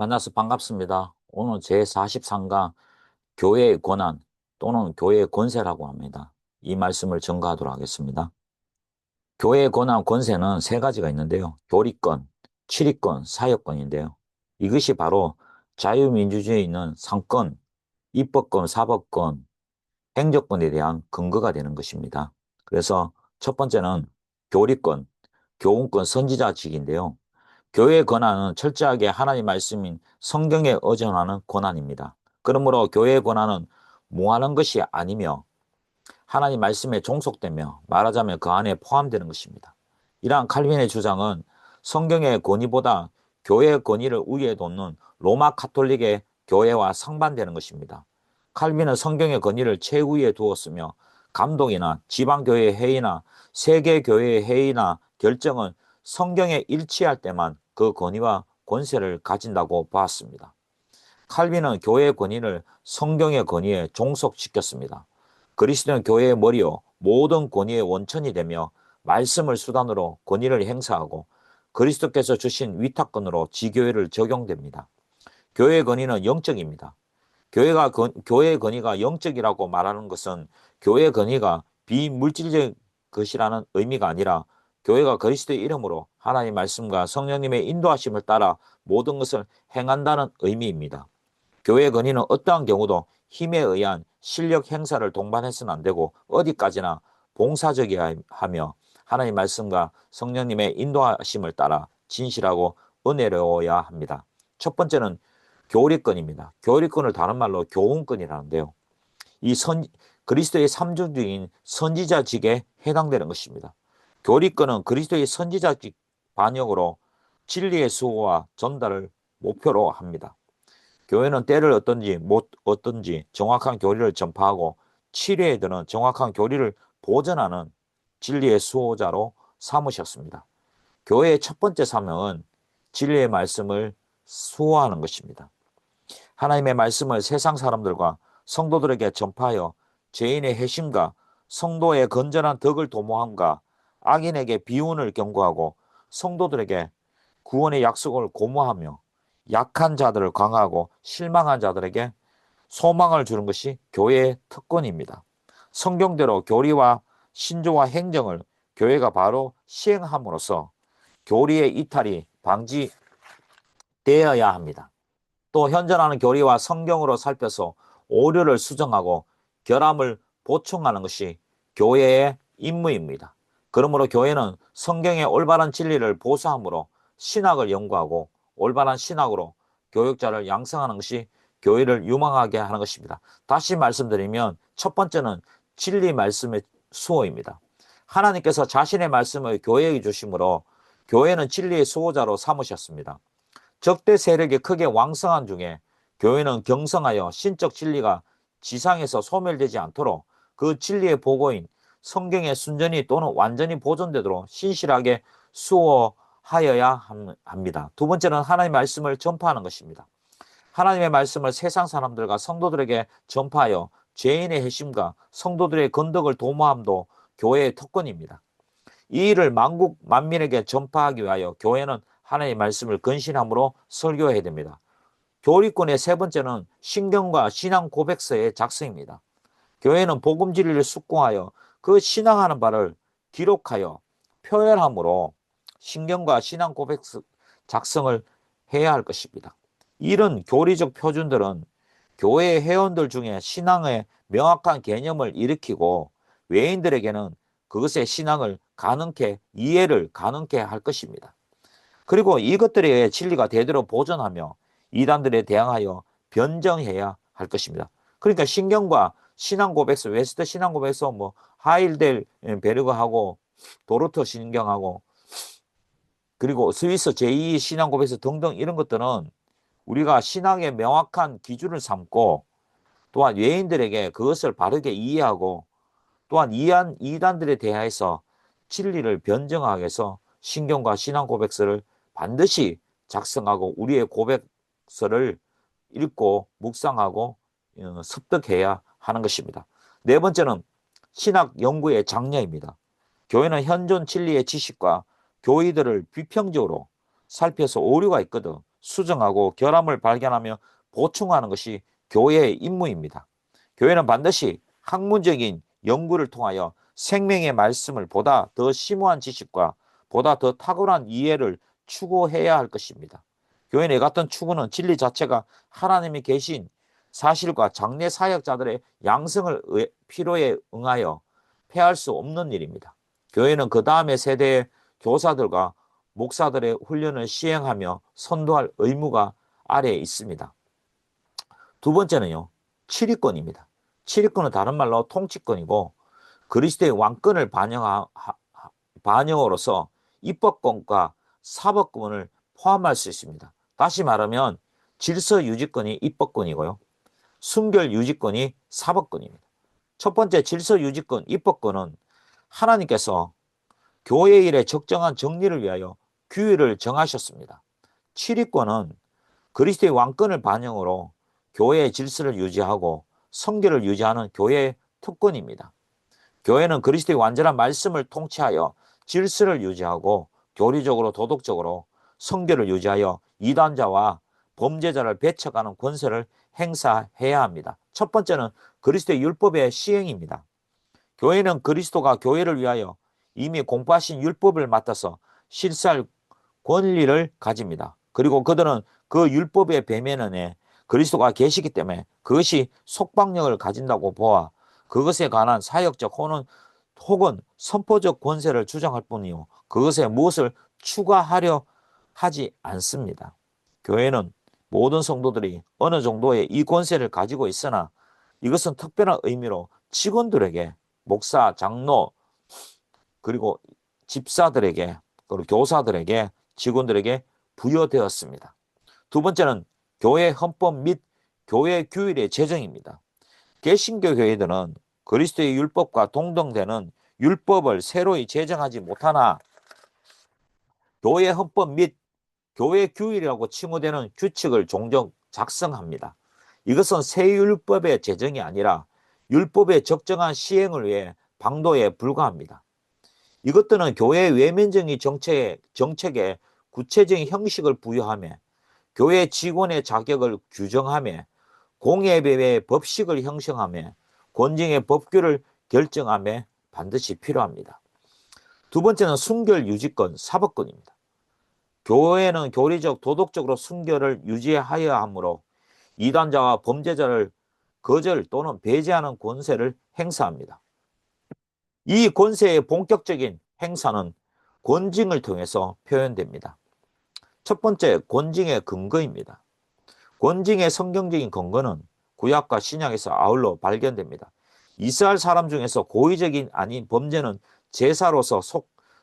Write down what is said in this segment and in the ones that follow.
만나서 반갑습니다. 오늘 제43강 교회의 권한 또는 교회의 권세라고 합니다. 이 말씀을 전가하도록 하겠습니다. 교회의 권한, 권세는 세 가지가 있는데요. 교리권, 치리권, 사역권인데요. 이것이 바로 자유민주주의에 있는 상권, 입법권, 사법권, 행정권에 대한 근거가 되는 것입니다. 그래서 첫 번째는 교리권, 교훈권, 선지자직인데요. 교회의 권한은 철저하게 하나님 말씀인 성경에 의존하는 권한입니다. 그러므로 교회의 권한은 무한한 것이 아니며 하나님 말씀에 종속되며 말하자면 그 안에 포함되는 것입니다. 이러한 칼빈의 주장은 성경의 권위보다 교회의 권위를 우위에 뒀는 로마 카톨릭의 교회와 상반되는 것입니다. 칼빈은 성경의 권위를 최우위에 두었으며 감독이나 지방교회 회의나 세계교회 회의나 결정은 성경에 일치할 때만 그 권위와 권세를 가진다고 보았습니다. 칼빈은 교회의 권위를 성경의 권위에 종속시켰습니다. 그리스도는 교회의 머리요 모든 권위의 원천이 되며 말씀을 수단으로 권위를 행사하고 그리스도께서 주신 위탁권으로 지교회를 적용됩니다. 교회의 권위는 영적입니다. 교회의 권위가 영적이라고 말하는 것은 교회의 권위가 비물질적 것이라는 의미가 아니라 교회가 그리스도의 이름으로 하나님 말씀과 성령님의 인도하심을 따라 모든 것을 행한다는 의미입니다. 교회의 권위는 어떠한 경우도 힘에 의한 실력 행사를 동반해서는 안 되고 어디까지나 봉사적이어야 하며 하나님 말씀과 성령님의 인도하심을 따라 진실하고 은혜로워야 합니다. 첫 번째는 교리권입니다. 교리권을 다른 말로 교훈권이라는데요. 이 그리스도의 삼중주인 선지자직에 해당되는 것입니다. 교리권은 그리스도의 선지자직 반영으로 진리의 수호와 전달을 목표로 합니다. 교회는 때를 어떤지 정확한 교리를 전파하고 치료에 드는 정확한 교리를 보전하는 진리의 수호자로 삼으셨습니다. 교회의 첫 번째 사명은 진리의 말씀을 수호하는 것입니다. 하나님의 말씀을 세상 사람들과 성도들에게 전파하여 죄인의 회심과 성도의 건전한 덕을 도모함과 악인에게 비운을 경고하고 성도들에게 구원의 약속을 고무하며 약한 자들을 강화하고 실망한 자들에게 소망을 주는 것이 교회의 특권입니다. 성경대로 교리와 신조와 행정을 교회가 바로 시행함으로써 교리의 이탈이 방지되어야 합니다. 또 현존하는 교리와 성경으로 살펴서 오류를 수정하고 결함을 보충하는 것이 교회의 임무입니다. 그러므로 교회는 성경의 올바른 진리를 보수함으로 신학을 연구하고 올바른 신학으로 교육자를 양성하는 것이 교회를 유망하게 하는 것입니다. 다시 말씀드리면 첫 번째는 진리 말씀의 수호입니다. 하나님께서 자신의 말씀을 교회에 주심으로 교회는 진리의 수호자로 삼으셨습니다. 적대 세력이 크게 왕성한 중에 교회는 경성하여 신적 진리가 지상에서 소멸되지 않도록 그 진리의 보고인 성경의 순전히 또는 완전히 보존되도록 신실하게 수호하여야 합니다. 두 번째는 하나님의 말씀을 전파하는 것입니다. 하나님의 말씀을 세상 사람들과 성도들에게 전파하여 죄인의 회심과 성도들의 건덕을 도모함도 교회의 특권입니다. 이 일을 만국 만민에게 전파하기 위하여 교회는 하나님의 말씀을 근신함으로 설교해야 됩니다. 교리권의 세 번째는 신경과 신앙 고백서의 작성입니다. 교회는 복음 진리를 숙고하여 그 신앙하는 바를 기록하여 표현함으로 신경과 신앙 고백서 작성을 해야 할 것입니다. 이런 교리적 표준들은 교회 회원들 중에 신앙의 명확한 개념을 일으키고 외인들에게는 그것의 신앙을 이해를 가능케 할 것입니다. 그리고 이것들에 의해 진리가 대대로 보존하며 이단들에 대항하여 변정해야 할 것입니다. 그러니까 신경과 신앙고백서, 웨스트 신앙고백서, 하일델 베르그하고 도르트 신경하고 그리고 스위스 제2 신앙고백서 등등 이런 것들은 우리가 신앙의 명확한 기준을 삼고 또한 외인들에게 그것을 바르게 이해하고 또한 이단들에 대해서 진리를 변정하기 위해서 신경과 신앙 고백서를 반드시 작성하고 우리의 고백서를 읽고 묵상하고 습득해야 하는 것입니다. 네 번째는 신학 연구의 장려입니다. 교회는 현존 진리의 지식과 교의들을 비평적으로 살펴서 오류가 있거든 수정하고 결함을 발견하며 보충하는 것이 교회의 임무입니다. 교회는 반드시 학문적인 연구를 통하여 생명의 말씀을 보다 더 심오한 지식과 보다 더 탁월한 이해를 추구해야 할 것입니다. 교회의 같은 추구는 진리 자체가 하나님이 계신 사실과 장래 사역자들의 양성을 필요에 응하여 패할 수 없는 일입니다. 교회는 그 다음의 세대의 교사들과 목사들의 훈련을 시행하며 선도할 의무가 아래에 있습니다. 두 번째는요, 치리권입니다. 치리권은 다른 말로 통치권이고 그리스도의 왕권을 반영으로서 입법권과 사법권을 포함할 수 있습니다. 다시 말하면 질서 유지권이 입법권이고요. 순결 유지권이 사법권입니다. 첫 번째 질서 유지권, 입법권은 하나님께서 교회 일의 적정한 정리를 위하여 규율을 정하셨습니다. 치리권은 그리스도의 왕권을 반영으로 교회의 질서를 유지하고 성결을 유지하는 교회의 특권입니다. 교회는 그리스도의 완전한 말씀을 통치하여 질서를 유지하고 교리적으로 도덕적으로 성결을 유지하여 이단자와 범죄자를 배척하는 권세를 행사해야 합니다. 첫 번째는 그리스도의 율법의 시행입니다. 교회는 그리스도가 교회를 위하여 이미 공포하신 율법을 맡아서 실시할 권리를 가집니다. 그리고 그들은 그 율법의 배면에 그리스도가 계시기 때문에 그것이 속박력을 가진다고 보아 그것에 관한 사역적 혹은 선포적 권세를 주장할 뿐이요 그것에 무엇을 추가하려 하지 않습니다. 교회는 모든 성도들이 어느 정도의 이 권세를 가지고 있으나 이것은 특별한 의미로 직원들에게, 목사, 장로, 그리고 집사들에게, 그리고 교사들에게, 직원들에게 부여되었습니다. 두 번째는 교회 헌법 및 교회 규율의 제정입니다. 개신교 교회들은 그리스도의 율법과 동등되는 율법을 새로이 제정하지 못하나 교회 헌법 및 교회 규율이라고 칭호되는 규칙을 종종 작성합니다. 이것은 새 율법의 제정이 아니라 율법의 적정한 시행을 위해 방도에 불과합니다. 이것들은 교회의 외면적인 정책에 구체적인 형식을 부여하며 교회 직원의 자격을 규정하며 공예배의 법식을 형성하며 권징의 법규를 결정하며 반드시 필요합니다. 두 번째는 순결 유지권, 사법권입니다. 교회는 교리적, 도덕적으로 순결을 유지하여야 하므로 이단자와 범죄자를 거절 또는 배제하는 권세를 행사합니다. 이 권세의 본격적인 행사는 권징을 통해서 표현됩니다. 첫 번째, 권징의 근거입니다. 권징의 성경적인 근거는 구약과 신약에서 아울러 발견됩니다. 이스라엘 사람 중에서 고의적인 아닌 범죄는 제사로서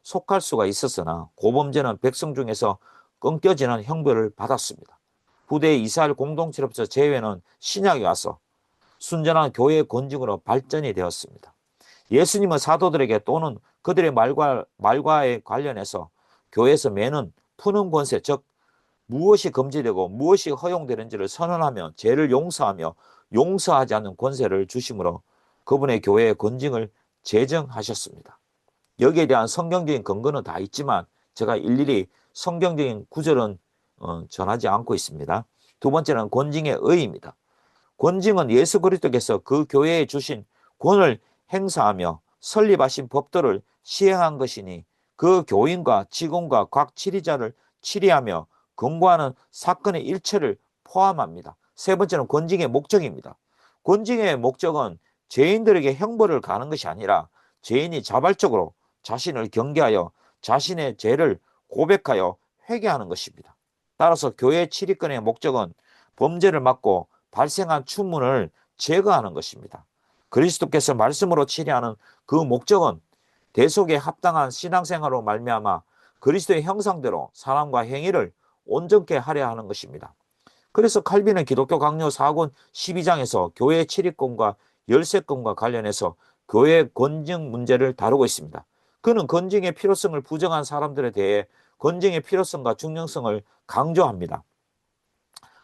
속할 수가 있었으나 고범죄는 백성 중에서 끊겨지는 형벌을 받았습니다. 후대의 이스라엘 공동체로부터 제외는 신약에 와서 순전한 교회의 권징으로 발전이 되었습니다. 예수님은 사도들에게 또는 그들의 말과에 관련해서 교회에서 매는 푸는 권세, 즉 무엇이 금지되고 무엇이 허용되는지를 선언하며 죄를 용서하며 용서하지 않는 권세를 주심으로 그분의 교회의 권징을 제정하셨습니다. 여기에 대한 성경적인 근거는 다 있지만 제가 일일이 성경적인 구절은 전하지 않고 있습니다. 두 번째는 권징의 의의입니다. 권징은 예수 그리스도께서 그 교회에 주신 권을 행사하며 설립하신 법도를 시행한 것이니 그 교인과 직원과 각 치리자를 치리하며 근거하는 사건의 일체를 포함합니다. 세 번째는 권징의 목적입니다. 권징의 목적은 죄인들에게 형벌을 가하는 것이 아니라 죄인이 자발적으로 자신을 경계하여 자신의 죄를 고백하여 회개하는 것입니다. 따라서 교회 치리권의 목적은 범죄를 막고 발생한 추문을 제거하는 것입니다. 그리스도께서 말씀으로 치리하는 그 목적은 대속에 합당한 신앙생활로 말미암아 그리스도의 형상대로 사람과 행위를 온전케 하려 하는 것입니다. 그래서 칼빈은 기독교 강요 4권 12장에서 교회 치리권과 열쇠권과 관련해서 교회 권징 문제를 다루고 있습니다. 그는 권징의 필요성을 부정한 사람들에 대해 권징의 필요성과 중요성을 강조합니다.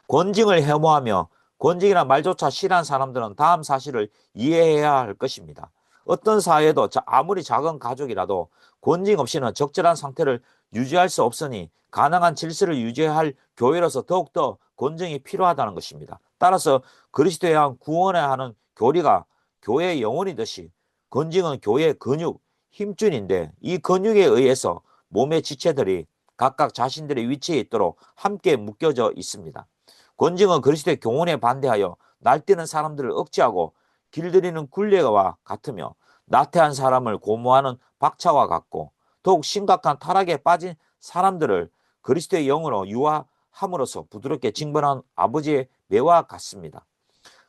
권징을 혐오하며 권징이란 말조차 싫어하는 사람들은 다음 사실을 이해해야 할 것입니다. 어떤 사회도 아무리 작은 가족이라도 권징 없이는 적절한 상태를 유지할 수 없으니 가능한 질서를 유지할 교회로서 더욱더 권증이 필요하다는 것입니다. 따라서 그리스도에 대한 구원에 하는 교리가 교회의 영혼이듯이 권징은 교회의 근육, 힘줄인데 이 근육에 의해서 몸의 지체들이 각각 자신들의 위치에 있도록 함께 묶여져 있습니다. 권징은 그리스도의 교훈에 반대하여 날뛰는 사람들을 억제하고 길들이는 굴레와 같으며 나태한 사람을 고무하는 박차와 같고 더욱 심각한 타락에 빠진 사람들을 그리스도의 영으로 유화함으로써 부드럽게 징벌한 아버지의 매와 같습니다.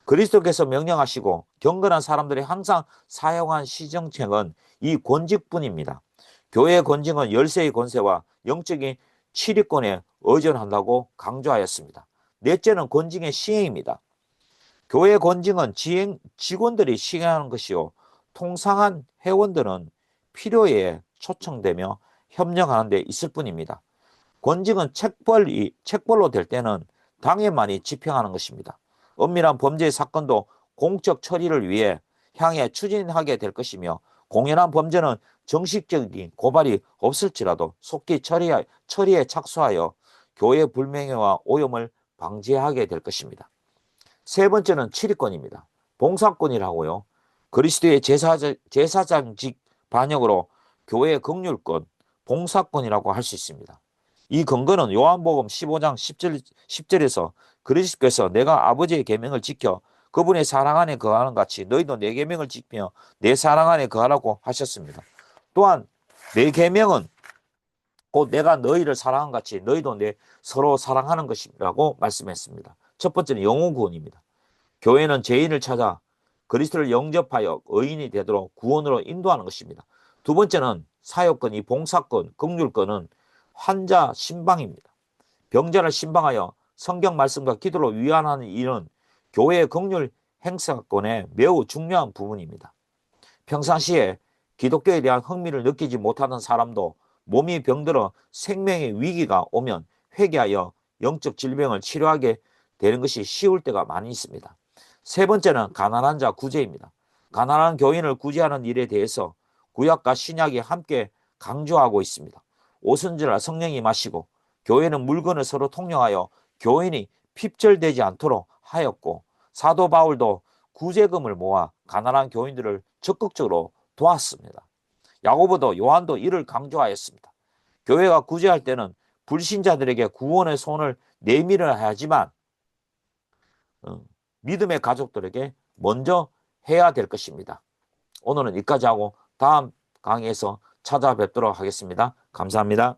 그리스도께서 명령하시고 경건한 사람들이 항상 사용한 시정책은 이 권직뿐입니다. 교회의 권직은 열쇠의 권세와 영적인 치리권에 의존한다고 강조하였습니다. 넷째는 권직의 시행입니다. 교회 권직은 직원들이 시행하는 것이요. 통상한 회원들은 필요에 초청되며 협력하는 데 있을 뿐입니다. 권직은 책벌로 될 때는 당회만이 집행하는 것입니다. 엄밀한 범죄 사건도 공적 처리를 위해 향해 추진하게 될 것이며 공연한 범죄는 정식적인 고발이 없을지라도 속히 처리에 착수하여 교회 불명예와 오염을 방지하게 될 것입니다. 세 번째는 치리권입니다. 봉사권이라고요. 그리스도의 제사장직 반역으로 교회의 긍휼권, 봉사권이라고 할 수 있습니다. 이 근거는 요한복음 15장 10절에서 그리스도께서 내가 아버지의 계명을 지켜 그분의 사랑 안에 거하는 같이 너희도 내 계명을 지키며 내 사랑 안에 거하라고 하셨습니다. 또한 내 계명은 곧 내가 너희를 사랑한 같이 너희도 서로 사랑하는 것이라고 말씀했습니다. 첫 번째는 영혼 구원입니다. 교회는 죄인을 찾아 그리스도를 영접하여 의인이 되도록 구원으로 인도하는 것입니다. 두 번째는 사역권, 이 봉사권, 긍휼권은 환자 신방입니다. 병자를 신방하여 성경 말씀과 기도로 위안하는 일은 교회의 긍휼 행사권의 매우 중요한 부분입니다. 평상시에 기독교에 대한 흥미를 느끼지 못하는 사람도 몸이 병들어 생명의 위기가 오면 회개하여 영적 질병을 치료하게 되는 것이 쉬울 때가 많이 있습니다. 세 번째는 가난한 자 구제입니다. 가난한 교인을 구제하는 일에 대해서 구약과 신약이 함께 강조하고 있습니다. 오순절날 성령이 마시고 교회는 물건을 서로 통용하여 교인이 핍절되지 않도록 하였고 사도 바울도 구제금을 모아 가난한 교인들을 적극적으로 도왔습니다. 야고보도 요한도 이를 강조하였습니다. 교회가 구제할 때는 불신자들에게 구원의 손을 내밀어야 하지만 믿음의 가족들에게 먼저 해야 될 것입니다. 오늘은 여기까지 하고 다음 강의에서 찾아뵙도록 하겠습니다. 감사합니다.